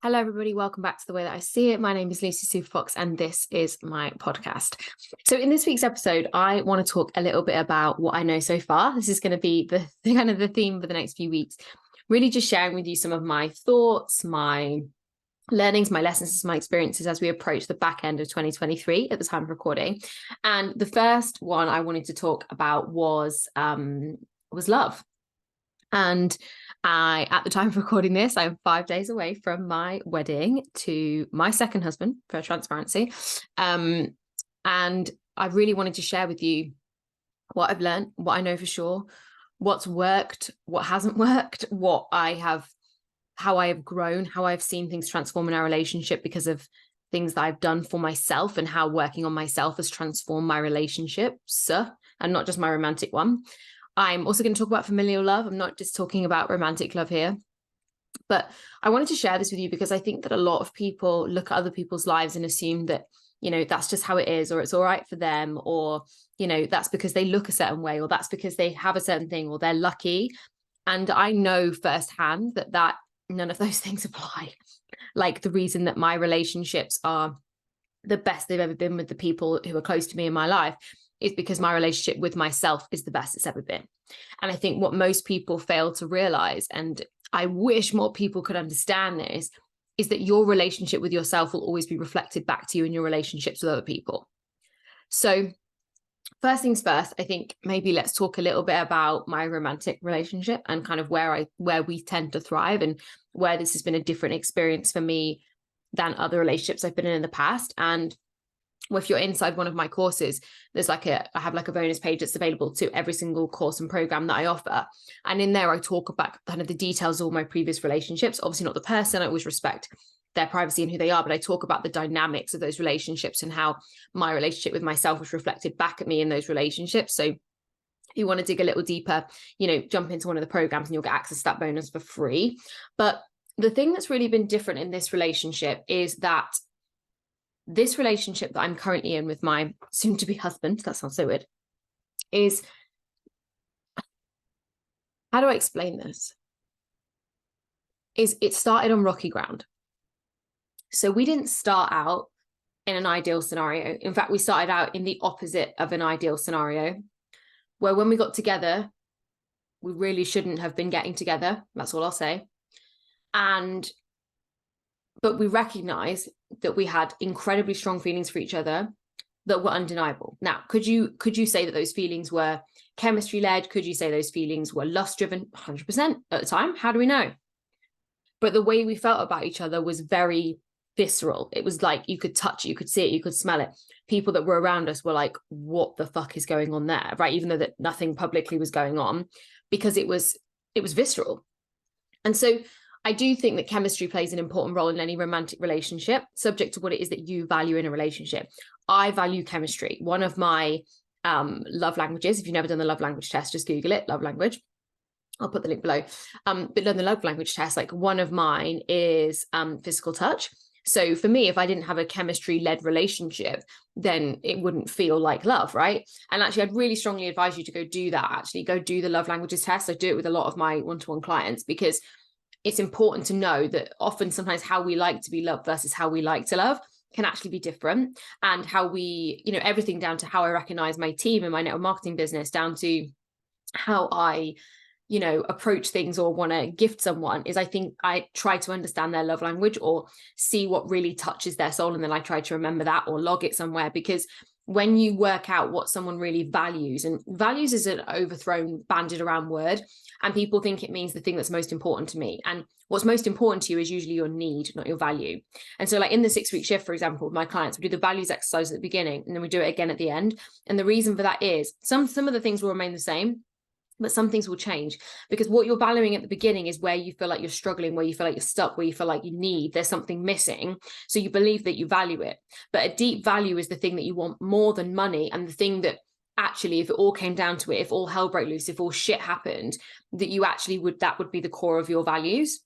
Hello, everybody. Welcome back to The Way That I See It. My name is Lucy Superfox, and this is my podcast. So in this week's episode, I want to talk a little bit about what I know so far. This is going to be the kind of the theme for the next few weeks. Really just sharing with you some of my thoughts, my learnings, my lessons, my experiences as we approach the back end of 2023 at the time of recording. And the first one I wanted to talk about was love. And at the time of recording this, I'm 5 days away from my wedding to my second husband, for transparency. And I really wanted to share with you what I've learned, what I know for sure, what's worked, what hasn't worked, how I have grown, how I've seen things transform in our relationship because of things that I've done for myself, and how working on myself has transformed my relationships, and not just my romantic one. I'm also going to talk about familial love. I'm not just talking about romantic love here, but I wanted to share this with you because I think that a lot of people look at other people's lives and assume that, that's just how it is, or it's all right for them, or, that's because they look a certain way, or that's because they have a certain thing, or they're lucky. And I know firsthand that none of those things apply. Like, the reason that my relationships are the best they've ever been with the people who are close to me in my life is because my relationship with myself is the best it's ever been. And I think what most people fail to realize, and I wish more people could understand this, is that your relationship with yourself will always be reflected back to you in your relationships with other people. So first things first, I think maybe let's talk a little bit about my romantic relationship and kind of where we tend to thrive, and where this has been a different experience for me than other relationships I've been in the past. And if you're inside one of my courses, there's I have a bonus page that's available to every single course and program that I offer. And in there, I talk about kind of the details of all my previous relationships. Obviously not the person, I always respect their privacy and who they are, but I talk about the dynamics of those relationships and how my relationship with myself was reflected back at me in those relationships. So if you want to dig a little deeper, jump into one of the programs and you'll get access to that bonus for free. But the thing that's really been different in this relationship is that this relationship that I'm currently in with my soon-to-be husband, that sounds so weird, is, how do I explain this? It started on rocky ground. So we didn't start out in an ideal scenario. In fact, we started out in the opposite of an ideal scenario, where when we got together, we really shouldn't have been getting together. That's all I'll say. But we recognized that we had incredibly strong feelings for each other that were undeniable. Now, could you say that those feelings were chemistry led? Could you say those feelings were lust driven? 100% at the time. How do we know? But the way we felt about each other was very visceral. It was like you could touch it, you could see it, you could smell it. People that were around us were like, what the fuck is going on there? Right? Even though that nothing publicly was going on, because it was visceral. And so I do think that chemistry plays an important role in any romantic relationship, subject to what it is that you value in a relationship. I value chemistry. One of my love languages, if you've never done the love language test, just Google it, love language. I'll put the link below. But learn the love language test, like one of mine is physical touch. So for me, if I didn't have a chemistry-led relationship, then it wouldn't feel like love, right? And actually, I'd really strongly advise you to go do that. Actually, go do the love languages test. I do it with a lot of my one-to-one clients, because it's important to know that often sometimes how we like to be loved versus how we like to love can actually be different. And how we, everything down to how I recognize my team and my network marketing business, down to how I, approach things or want to gift someone, is I think I try to understand their love language or see what really touches their soul. And then I try to remember that or log it somewhere, because when you work out what someone really values, and values is an overthrown, bandied around word, and people think it means the thing that's most important to me. And what's most important to you is usually your need, not your value. And so like in the 6-week shift, for example, with my clients, we do the values exercise at the beginning, and then we do it again at the end. And the reason for that is some of the things will remain the same, but some things will change, because what you're valuing at the beginning is where you feel like you're struggling, where you feel like you're stuck, where you feel like there's something missing. So you believe that you value it. But a deep value is the thing that you want more than money, and the thing that actually, if it all came down to it, if all hell broke loose, if all shit happened, that you actually that would be the core of your values.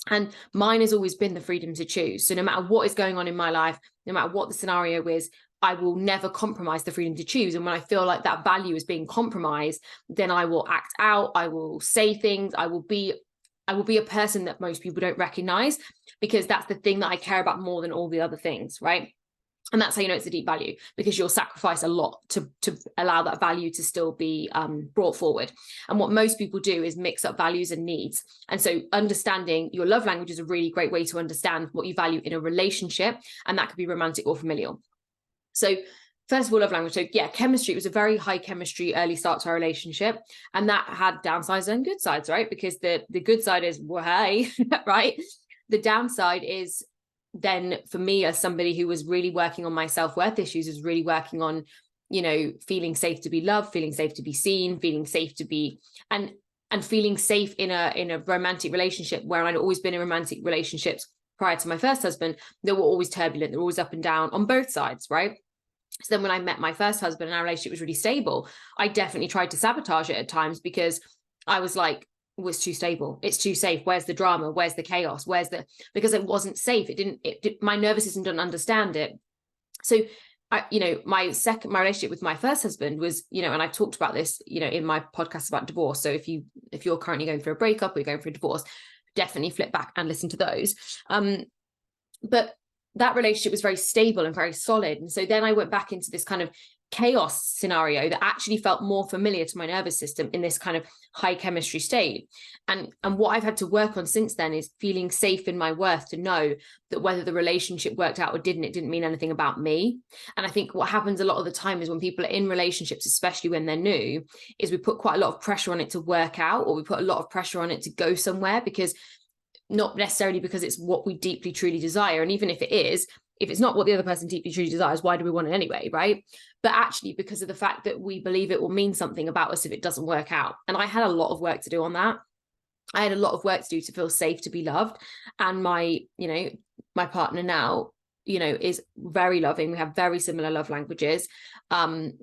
And mine has always been the freedom to choose. So no matter what is going on in my life, no matter what the scenario is, I will never compromise the freedom to choose. And when I feel like that value is being compromised, then I will act out, I will say things, I will be I will be a person that most people don't recognize, because that's the thing that I care about more than all the other things, right? And that's how you know it's a deep value, because you'll sacrifice a lot to allow that value to still be brought forward. And what most people do is mix up values and needs. And so understanding your love language is a really great way to understand what you value in a relationship, and that could be romantic or familial. So first of all, love language. So yeah, chemistry. It was a very high chemistry early start to our relationship, and that had downsides and good sides, right? Because the good side is, well, hey, right? The downside is, then for me, as somebody who was really working on my self-worth issues, is really working on, you know, feeling safe to be loved, feeling safe to be seen, feeling safe to be, and feeling safe in a romantic relationship, where I'd always been in romantic relationships prior to my first husband. They were always turbulent, they were always up and down on both sides, right? So then when I met my first husband and our relationship was really stable, I definitely tried to sabotage it at times, because I was like, was too stable, it's too safe, where's the drama, where's the chaos, because it wasn't safe. My nervous system didn't understand it. So my relationship with my first husband was, and I've talked about this, in my podcast about divorce. So if you're currently going through a breakup or you're going through a divorce, definitely flip back and listen to those. But that relationship was very stable and very solid. And so then I went back into this kind of chaos scenario that actually felt more familiar to my nervous system in this kind of high chemistry state. And what I've had to work on since then is feeling safe in my worth, to know that whether the relationship worked out or didn't, it didn't mean anything about me. And I think what happens a lot of the time is when people are in relationships, especially when they're new, is we put quite a lot of pressure on it to work out, or we put a lot of pressure on it to go somewhere, because not necessarily because it's what we deeply truly desire. And even if it is, if it's not what the other person deeply truly desires, why do we want it anyway, right? But actually because of the fact that we believe it will mean something about us if it doesn't work out. And I had a lot of work to do on that. I had a lot of work to do to feel safe to be loved. And my partner now, is very loving. We have very similar love languages. And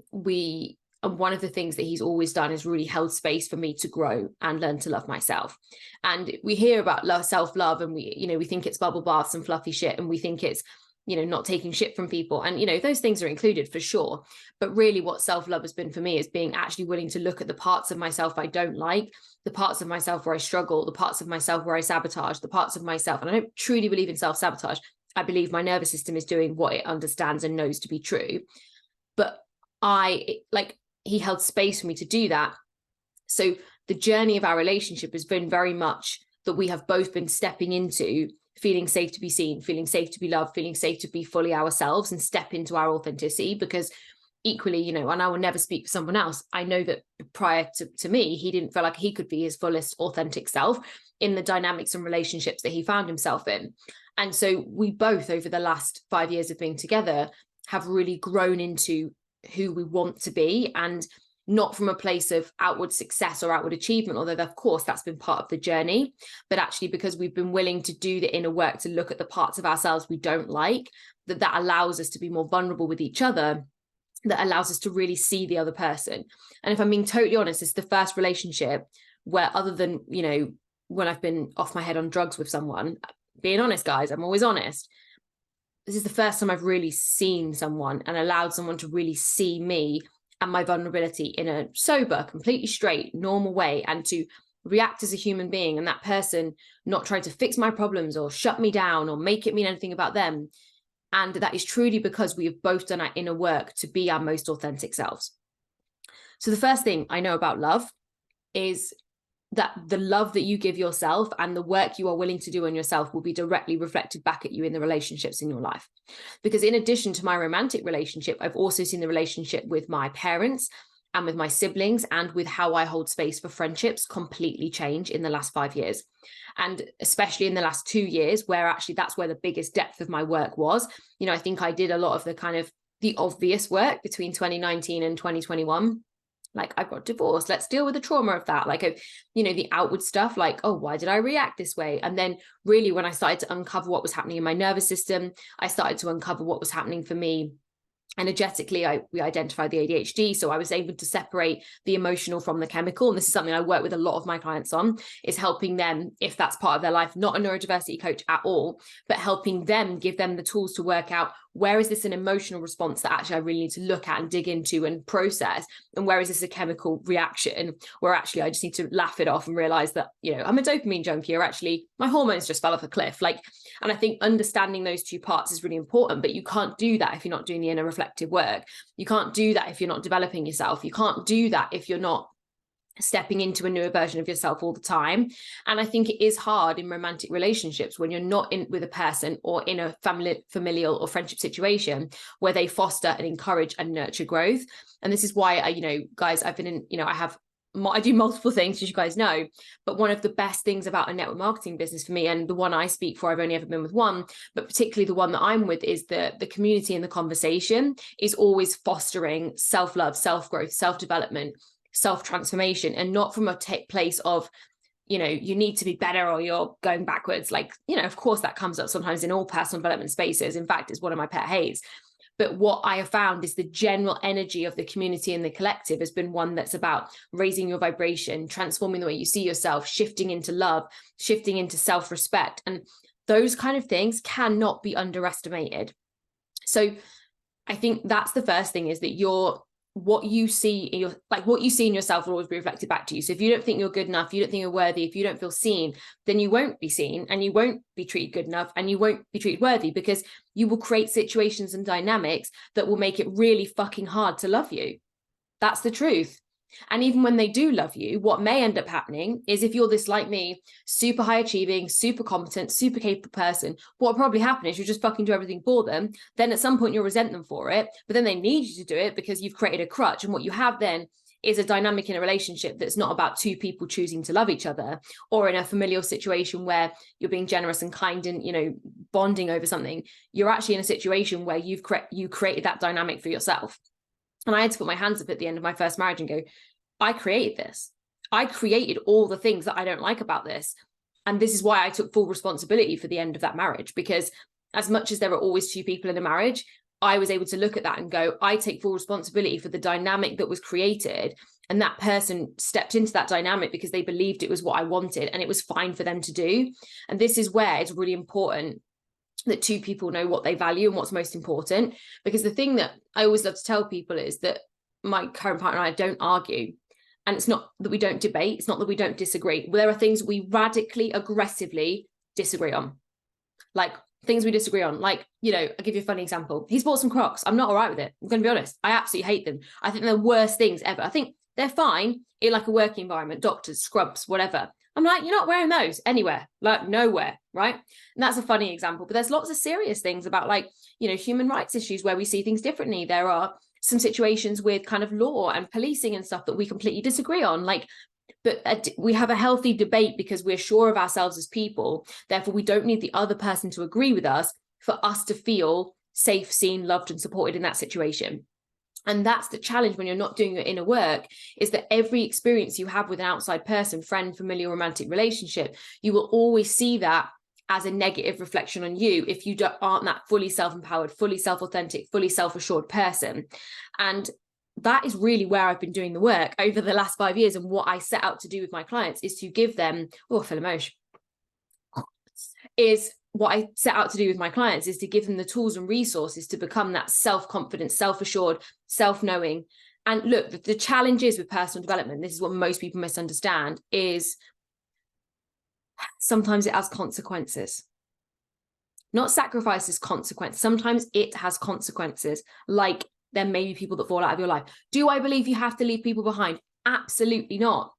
one of the things that he's always done is really held space for me to grow and learn to love myself. And we hear about self-love, and we think it's bubble baths and fluffy shit, and we think it's, not taking shit from people. And, those things are included for sure. But really what self-love has been for me is being actually willing to look at the parts of myself I don't like, the parts of myself where I struggle, the parts of myself where I sabotage, the parts of myself. And I don't truly believe in self-sabotage. I believe my nervous system is doing what it understands and knows to be true. But he held space for me to do that. So the journey of our relationship has been very much that we have both been stepping into feeling safe to be seen, feeling safe to be loved, feeling safe to be fully ourselves and step into our authenticity. Because equally, and I will never speak for someone else, I know that prior to me, he didn't feel like he could be his fullest authentic self in the dynamics and relationships that he found himself in. And so we both, over the last 5 years of being together, have really grown into who we want to be, and not from a place of outward success or outward achievement, although of course that's been part of the journey, but actually because we've been willing to do the inner work to look at the parts of ourselves we don't like, that allows us to be more vulnerable with each other, that allows us to really see the other person. And if I'm being totally honest, it's the first relationship where, other than, when I've been off my head on drugs with someone, being honest, guys, I'm always honest, this is the first time I've really seen someone and allowed someone to really see me and my vulnerability in a sober, completely straight, normal way, and to react as a human being, and that person not try to fix my problems or shut me down or make it mean anything about them. And that is truly because we have both done our inner work to be our most authentic selves. So the first thing I know about love is that the love that you give yourself and the work you are willing to do on yourself will be directly reflected back at you in the relationships in your life. Because in addition to my romantic relationship, I've also seen the relationship with my parents and with my siblings and with how I hold space for friendships completely change in the last 5 years. And especially in the last 2 years, where actually that's where the biggest depth of my work was. I think I did a lot of the kind of the obvious work between 2019 and 2021. Like, I've got divorced, let's deal with the trauma of that. Like, the outward stuff, like, oh, why did I react this way? And then really when I started to uncover what was happening in my nervous system, I started to uncover what was happening for me energetically, we identified the ADHD. So I was able to separate the emotional from the chemical. And this is something I work with a lot of my clients on, is helping them, if that's part of their life, not a neurodiversity coach at all, but helping them, give them the tools to work out, where is this an emotional response that actually I really need to look at and dig into and process? And where is this a chemical reaction where actually I just need to laugh it off and realize that, I'm a dopamine junkie, or actually my hormones just fell off a cliff. And I think understanding those two parts is really important, but you can't do that if you're not doing the inner reflective work. You can't do that if you're not developing yourself. You can't do that if you're not stepping into a newer version of yourself all the time. And I think it is hard in romantic relationships when you're not in with a person or in a familial or friendship situation where they foster and encourage and nurture growth. And this is why guys, I've been in, I do multiple things, as you guys know, but one of the best things about a network marketing business for me, and the one I speak for, I've only ever been with one, but particularly the one that I'm with, is the community and the conversation is always fostering self-love, self-growth, self-development, self-transformation, and not from a place of, you need to be better or you're going backwards. Of course that comes up sometimes in all personal development spaces. In fact, it's one of my pet hates. But what I have found is the general energy of the community and the collective has been one that's about raising your vibration, transforming the way you see yourself, shifting into love, shifting into self-respect. And those kind of things cannot be underestimated. So I think that's the first thing, is that what you see in yourself will always be reflected back to you. So if you don't think you're good enough, you don't think you're worthy, if you don't feel seen, then you won't be seen and you won't be treated good enough and you won't be treated worthy, because you will create situations and dynamics that will make it really fucking hard to love you. That's the truth. And even when they do love you, what may end up happening is, if you're this, like me, super high achieving, super competent, super capable person, what will probably happen is you just fucking do everything for them. Then at some point you'll resent them for it, but then they need you to do it because you've created a crutch. And what you have then is a dynamic in a relationship that's not about two people choosing to love each other, or in a familial situation where you're being generous and kind and, bonding over something. You're actually in a situation where you created that dynamic for yourself. And I had to put my hands up at the end of my first marriage and go, I created this. I created all the things that I don't like about this. And this is why I took full responsibility for the end of that marriage, because as much as there are always two people in a marriage, I was able to look at that and go, I take full responsibility for the dynamic that was created. And that person stepped into that dynamic because they believed it was what I wanted and it was fine for them to do. And this is where it's really important that two people know what they value and what's most important. Because the thing that I always love to tell people is that my current partner and I don't argue. And it's not that we don't debate. It's not that we don't disagree. There are things we radically, aggressively disagree on. Things we disagree on. I'll give you a funny example. He's bought some Crocs. I'm not all right with it. I'm going to be honest. I absolutely hate them. I think they're the worst things ever. I think they're fine in a working environment, doctors, scrubs, whatever. I'm like, you're not wearing those anywhere, nowhere, right? And that's a funny example. But there's lots of serious things about human rights issues where we see things differently. There are some situations with kind of law and policing and stuff that we completely disagree on. But we have a healthy debate because we're sure of ourselves as people. Therefore, we don't need the other person to agree with us for us to feel safe, seen, loved, and supported in that situation. And that's the challenge when you're not doing your inner work, is that every experience you have with an outside person, friend, familiar, romantic relationship, you will always see that as a negative reflection on you if you aren't that fully self-empowered, fully self-authentic, fully self-assured person. And that is really where I've been doing the work over the last 5 years. And what I set out to do with my clients is to give them, what I set out to do with my clients is to give them the tools and resources to become that self-confident, self-assured, self-knowing. And look, the challenge is with personal development, this is what most people misunderstand, is sometimes it has consequences. Not sacrifices, consequences. Sometimes it has consequences, like there may be people that fall out of your life. Do I believe you have to leave people behind? Absolutely not.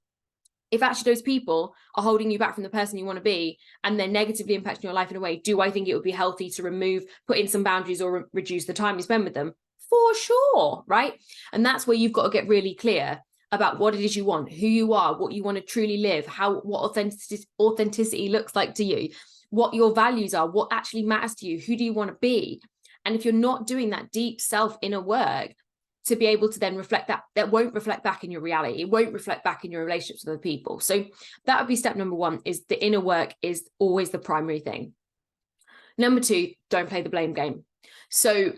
If actually those people are holding you back from the person you want to be and they're negatively impacting your life in a way, do I think it would be healthy to put in some boundaries or reduce the time you spend with them? For sure, right? And that's where you've got to get really clear about what it is you want, who you are, what you want to truly live, what authenticity looks like to you, what your values are, what actually matters to you, who do you want to be? And if you're not doing that deep self inner work, to be able to then reflect that won't reflect back in your reality. It won't reflect back in your relationships with other people. So that would be step number one, is the inner work is always the primary thing. Number two, don't play the blame game. So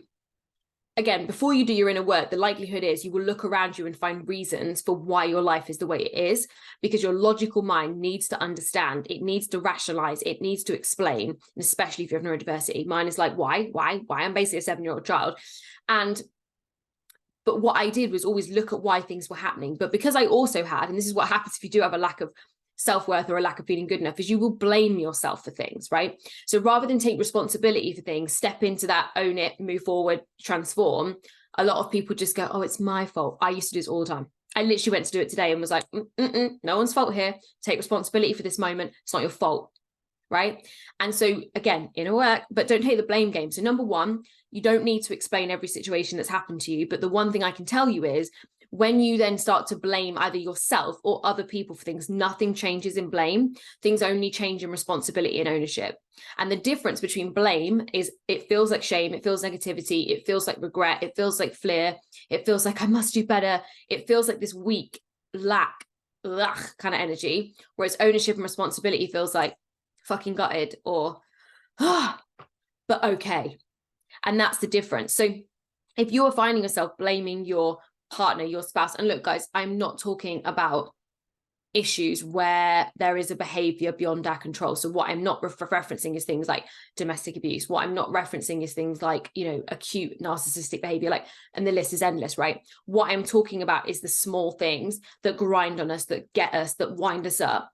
again, before you do your inner work, the likelihood is you will look around you and find reasons for why your life is the way it is, because your logical mind needs to understand, it needs to rationalize, it needs to explain, especially if you have neurodiversity. Mine is like, why? I'm basically a 7-year-old child. But what I did was always look at why things were happening. But because I also had, and this is what happens if you do have a lack of self-worth or a lack of feeling good enough, is you will blame yourself for things, right? So rather than take responsibility for things, step into that, own it, move forward, transform, a lot of people just go, oh, it's my fault. I used to do this all the time. I literally went to do it today and was like, no one's fault here. Take responsibility for this moment. It's not your fault, right? And so again, inner work, but don't take the blame game. So number one, you don't need to explain every situation that's happened to you. But the one thing I can tell you is when you then start to blame either yourself or other people for things, nothing changes in blame. Things only change in responsibility and ownership. And the difference between blame is it feels like shame, it feels negativity, it feels like regret, it feels like fear, it feels like I must do better. It feels like this weak, lack, kind of energy. Whereas ownership and responsibility feels like fucking gutted or, but okay. And that's the difference. So if you're finding yourself blaming your partner, your spouse, and look, guys, I'm not talking about issues where there is a behavior beyond our control. So what I'm not referencing is things like domestic abuse. What I'm not referencing is things like, acute narcissistic behavior, and the list is endless, right? What I'm talking about is the small things that grind on us, that get us, that wind us up.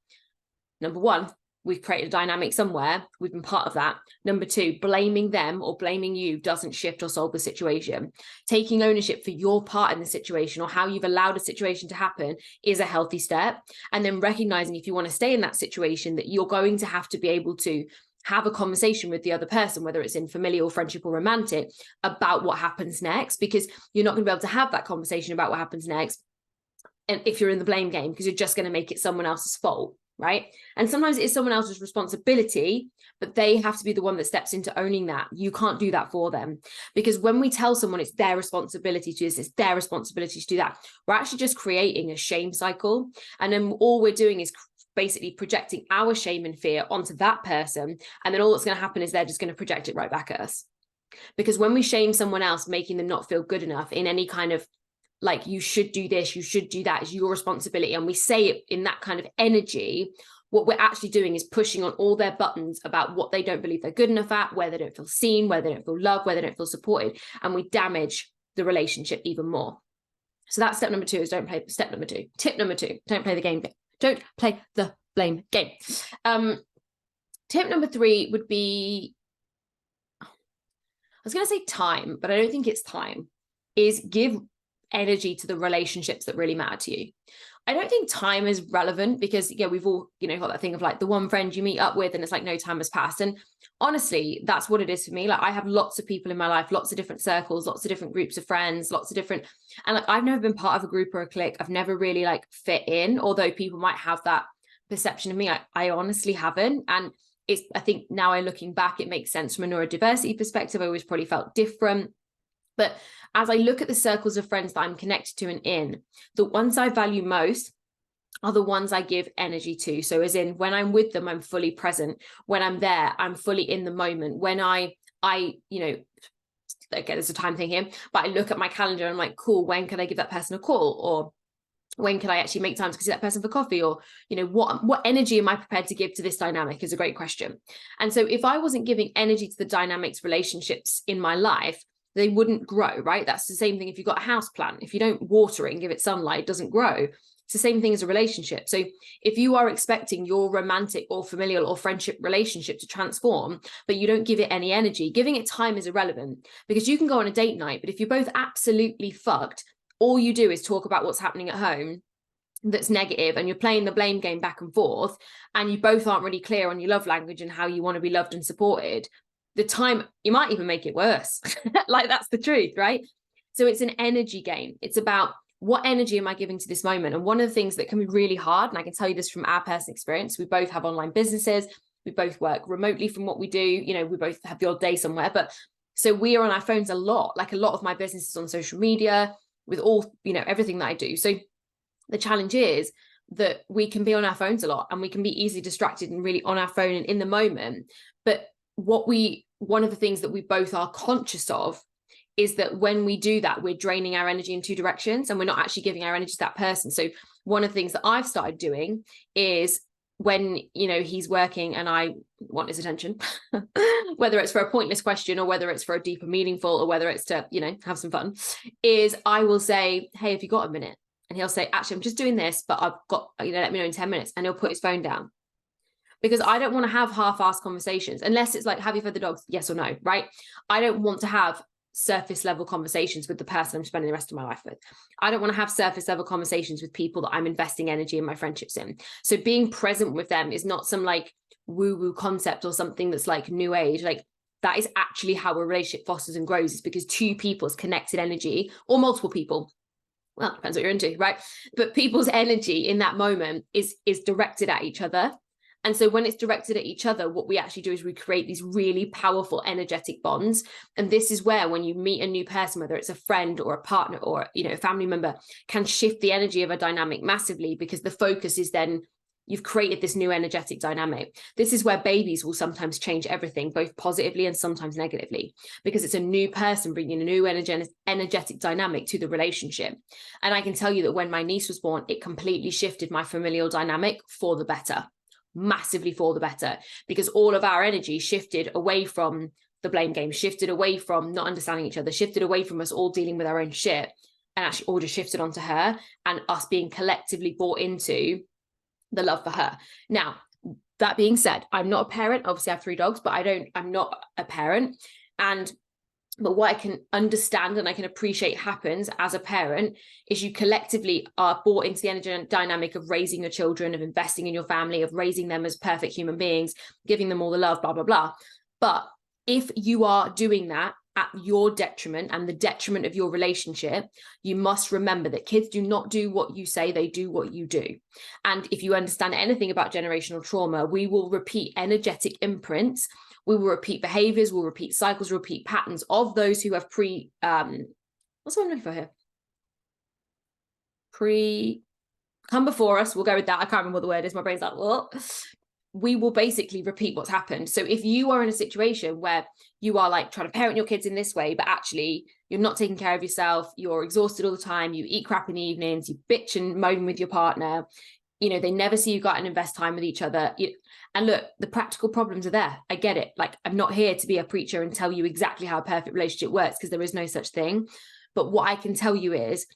Number one, we've created a dynamic somewhere. We've been part of that. Number two, blaming them or blaming you doesn't shift or solve the situation. Taking ownership for your part in the situation or how you've allowed a situation to happen is a healthy step. And then recognizing if you want to stay in that situation, that you're going to have to be able to have a conversation with the other person, whether it's in familial, friendship, or romantic, about what happens next, because you're not going to be able to have that conversation about what happens next. And if you're in the blame game, because you're just going to make it someone else's fault. Right. And sometimes it is someone else's responsibility, but they have to be the one that steps into owning that. You can't do that for them, because when we tell someone it's their responsibility to do this, it's their responsibility to do that, we're actually just creating a shame cycle. And then all we're doing is basically projecting our shame and fear onto that person. And then all that's going to happen is they're just going to project it right back at us. Because when we shame someone else, making them not feel good enough in any kind of like, you should do this, you should do that, it's your responsibility, and we say it in that kind of energy, what we're actually doing is pushing on all their buttons about what they don't believe they're good enough at, where they don't feel seen, where they don't feel loved, where they don't feel supported, and we damage the relationship even more. So that's step number two, is don't play. Step number two, tip number two, don't play the game. Don't play the blame game. Tip number three would be, I was going to say time, but I don't think it's time, is give energy to the relationships that really matter to you. I don't think time is relevant, because we've all got that thing of like the one friend you meet up with and it's like no time has passed. And honestly, that's what it is for me. Like, I have lots of people in my life, lots of different circles, lots of different groups of friends, lots of different, and like I've never been part of a group or a clique. I've never really like fit in, although people might have that perception of me. I honestly haven't. And I think now looking back, it makes sense from a neurodiversity perspective. I always probably felt different. But as I look at the circles of friends that I'm connected to and in, the ones I value most are the ones I give energy to. So as in, when I'm with them, I'm fully present. When I'm there, I'm fully in the moment. When I again, there's a time thing here, but I look at my calendar and I'm like, cool, when can I give that person a call? Or when can I actually make time to see that person for coffee? Or, what energy am I prepared to give to this dynamic is a great question. And so if I wasn't giving energy to the dynamics, relationships in my life, they wouldn't grow, right? That's the same thing if you've got a house plant. If you don't water it and give it sunlight, it doesn't grow. It's the same thing as a relationship. So if you are expecting your romantic or familial or friendship relationship to transform, but you don't give it any energy, giving it time is irrelevant, because you can go on a date night, but if you're both absolutely fucked, all you do is talk about what's happening at home that's negative, and you're playing the blame game back and forth, and you both aren't really clear on your love language and how you want to be loved and supported, the time, you might even make it worse. Like, that's the truth, right? So it's an energy game. It's about, what energy am I giving to this moment? And one of the things that can be really hard, and I can tell you this from our personal experience, we both have online businesses, we both work remotely from what we do, we both have the odd day somewhere, but so we are on our phones a lot. Like, a lot of my business is on social media with all, everything that I do. So the challenge is that we can be on our phones a lot, and we can be easily distracted and really on our phone and in the moment. But one of the things that we both are conscious of is that when we do that, we're draining our energy in two directions and we're not actually giving our energy to that person. So one of the things that I've started doing is when, he's working and I want his attention, whether it's for a pointless question or whether it's for a deeper meaningful or whether it's to, have some fun, is I will say, hey, have you got a minute? And he'll say, actually, I'm just doing this, but I've got, let me know in 10 minutes. And he'll put his phone down. Because I don't want to have half-assed conversations, unless it's like, have you fed the dogs? Yes or no, right? I don't want to have surface level conversations with the person I'm spending the rest of my life with. I don't want to have surface level conversations with people that I'm investing energy in my friendships in. So being present with them is not some like woo-woo concept or something that's like new age. Like that is actually how a relationship fosters and grows, is because two people's connected energy, or multiple people, well, depends what you're into, right? But people's energy in that moment is directed at each other. And so when it's directed at each other, what we actually do is we create these really powerful energetic bonds. And this is where, when you meet a new person, whether it's a friend or a partner or, a family member, can shift the energy of a dynamic massively, because the focus is then you've created this new energetic dynamic. This is where babies will sometimes change everything, both positively and sometimes negatively, because it's a new person bringing a new energetic dynamic to the relationship. And I can tell you that when my niece was born, it completely shifted my familial dynamic for the better. Massively for the better, because all of our energy shifted away from the blame game, shifted away from not understanding each other, shifted away from us all dealing with our own shit, and actually all just shifted onto her and us being collectively bought into the love for her. Now, that being said, I'm not a parent. Obviously I have 3 dogs, but I'm not a parent. But what I can understand and I can appreciate happens as a parent is you collectively are bought into the energy dynamic of raising your children, of investing in your family, of raising them as perfect human beings, giving them all the love, blah, blah, blah. But if you are doing that at your detriment and the detriment of your relationship, you must remember that kids do not do what you say, they do what you do. And if you understand anything about generational trauma, we will repeat energetic imprints. We will repeat behaviors, we'll repeat cycles, repeat patterns of those who have what's what I'm looking for here? Come before us, we'll go with that. I can't remember what the word is. My brain's like, what? We will basically repeat what's happened. So if you are in a situation where you are like trying to parent your kids in this way, but actually you're not taking care of yourself, you're exhausted all the time, you eat crap in the evenings, you bitch and moan with your partner, they never see you go out and invest time with each other. And look, the practical problems are there. I get it. Like, I'm not here to be a preacher and tell you exactly how a perfect relationship works, because there is no such thing. But what I can tell you is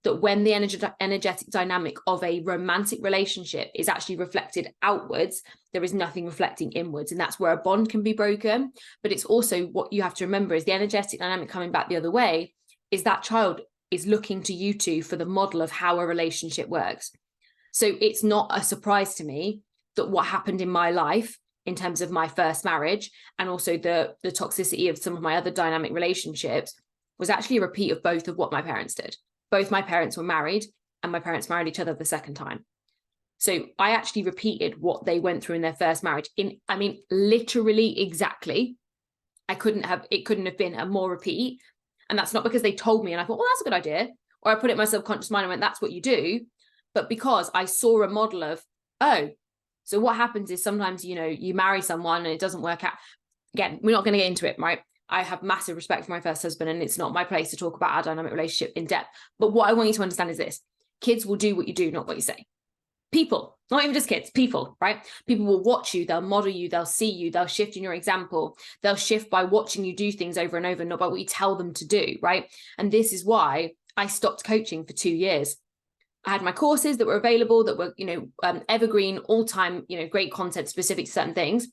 that when the energetic dynamic of a romantic relationship is actually reflected outwards, there is nothing reflecting inwards. And that's where a bond can be broken. But it's also, what you have to remember is the energetic dynamic coming back the other way is that child is looking to you two for the model of how a relationship works. So it's not a surprise to me that what happened in my life in terms of my first marriage and also the toxicity of some of my other dynamic relationships was actually a repeat of both of what my parents did. Both my parents were married and my parents married each other the second time. So I actually repeated what they went through in their first marriage literally exactly. It couldn't have been a more repeat. And that's not because they told me and I thought, well, that's a good idea. Or I put it in my subconscious mind and went, that's what you do. But because I saw a model of, oh, so what happens is sometimes, you marry someone and it doesn't work out. Again, we're not going to get into it, right? I have massive respect for my first husband and it's not my place to talk about our dynamic relationship in depth. But what I want you to understand is this: kids will do what you do, not what you say. People, not even just kids, people, right? People will watch you, they'll model you, they'll see you, they'll shift in your example. They'll shift by watching you do things over and over, not by what you tell them to do, right? And this is why I stopped coaching for 2 years. I had my courses that were available that were, evergreen, all time, great content specific to certain things.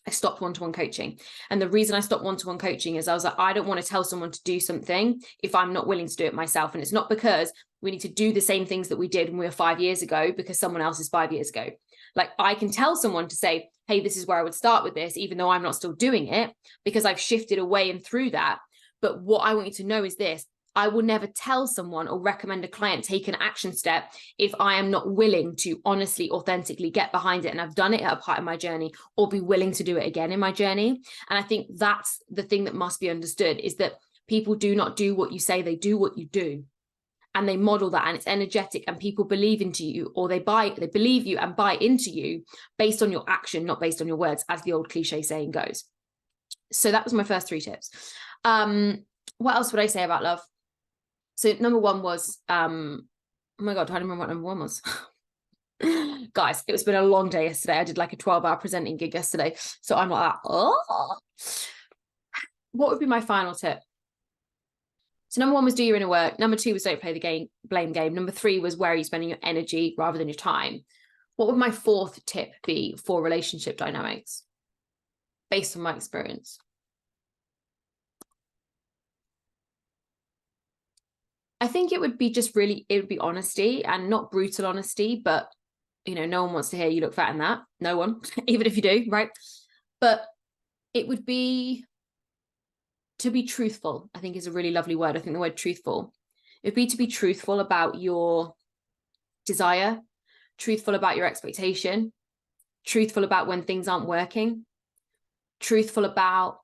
I stopped one-to-one coaching. And the reason I stopped one-to-one coaching is I was like, I don't want to tell someone to do something if I'm not willing to do it myself. And it's not because we need to do the same things that we did when we were 5 years ago because someone else is 5 years ago. Like, I can tell someone to say, hey, this is where I would start with this, even though I'm not still doing it, because I've shifted away and through that. But what I want you to know is this: I will never tell someone or recommend a client take an action step if I am not willing to honestly, authentically get behind it. And I've done it at a part of my journey, or be willing to do it again in my journey. And I think that's the thing that must be understood, is that people do not do what you say, they do what you do. And they model that, and it's energetic, and people believe into you, or they believe you and buy into you based on your action, not based on your words, as the old cliche saying goes. So that was my first 3 tips. what else would I say about love? So number one was, oh my God, I don't remember what number one was. Guys, it's been a long day yesterday. I did like a 12-hour presenting gig yesterday. So I'm like, oh. What would be my final tip? So number one was do your inner work. Number two was don't play the blame game. Number three was where are you spending your energy rather than your time. What would my fourth tip be for relationship dynamics based on my experience? I think it would be honesty, and not brutal honesty, but no one wants to hear you look fat in that. No one, even if you do, right? But it would be to be truthful, I think is a really lovely word. I think the word truthful. It would be to be truthful about your desire, truthful about your expectation, truthful about when things aren't working, truthful about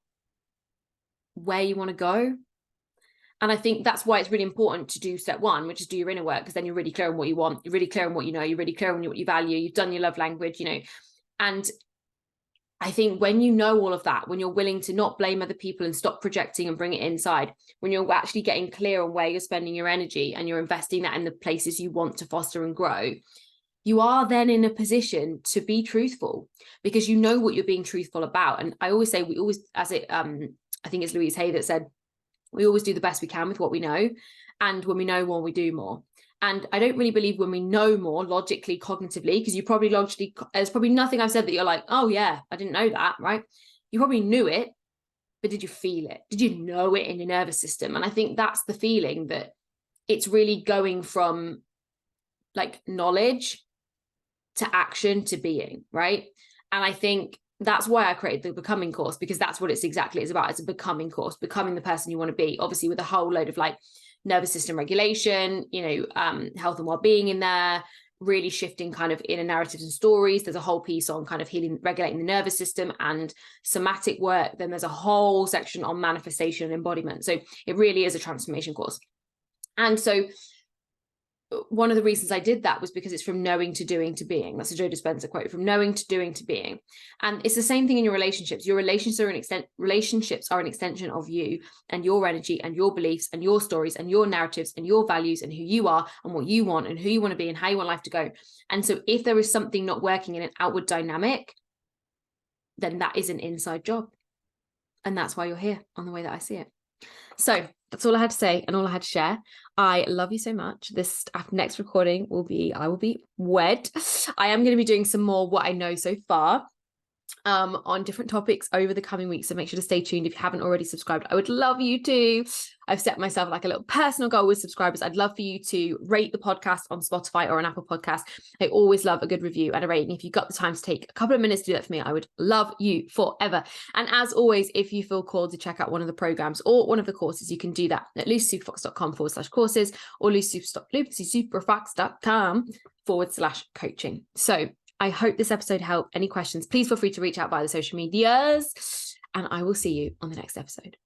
where you want to go. And I think that's why it's really important to do step one, which is do your inner work, because then you're really clear on what you want. You're really clear on what you know. You're really clear on what you value. You've done your love language, and I think when you know all of that, when you're willing to not blame other people and stop projecting and bring it inside, when you're actually getting clear on where you're spending your energy and you're investing that in the places you want to foster and grow, you are then in a position to be truthful because you know what you're being truthful about. And I always say, I think it's Louise Hay that said, we always do the best we can with what we know. And when we know more, we do more. And I don't really believe when we know more logically, cognitively, because there's probably nothing I've said that you're like, oh yeah, I didn't know that, right? You probably knew it, but did you feel it? Did you know it in your nervous system? And I think that's the feeling, that it's really going from like knowledge to action to being, right? And I think that's why I created the Becoming course, because that's what it's about. It's a becoming course, becoming the person you want to be, obviously with a whole load of like nervous system regulation, health and well-being in there, really shifting kind of inner narratives and stories. There's a whole piece on kind of healing, regulating the nervous system and somatic work. Then there's a whole section on manifestation and embodiment. So it really is a transformation course. And so one of the reasons I did that was because it's from knowing to doing to being. That's a Joe Dispenza quote, from knowing to doing to being. And it's the same thing in your relationships. Your relationships are an extension of you and your energy and your beliefs and your stories and your narratives and your values and who you are and what you want and who you want to be and how you want life to go. And so if there is something not working in an outward dynamic, then that is an inside job. And that's why you're here on The Way That I See It. So that's all I had to say and all I had to share. I love you so much. This next recording I will be wed. I am going to be doing some more what I know so far on different topics over the coming weeks. So make sure to stay tuned. If you haven't already subscribed, I would love you to. I've set myself like a little personal goal with subscribers. I'd love for you to rate the podcast on Spotify or an Apple podcast. I always love a good review and a rating. If you've got the time to take a couple of minutes to do that for me, I would love you forever. And as always, if you feel called to check out one of the programs or one of the courses, you can do that at lucysuperfox.com/courses or lucysuperfox.com/coaching. So I hope this episode helped. Any questions, please feel free to reach out via the social medias, and I will see you on the next episode.